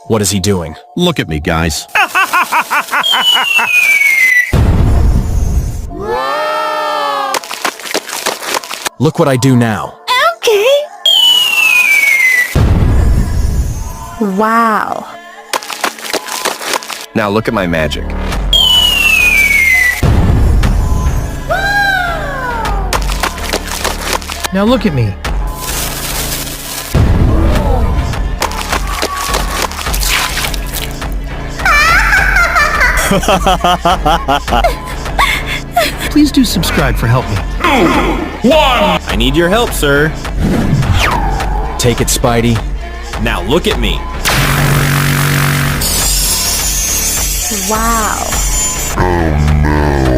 What is he doing? Look at me, guys. Look what I do now. Okay. Wow. Now look at my magic. Now look at me. Please do subscribe for help me. I need your help, sir. Take it, Spidey. Now look at me. Wow. Oh no.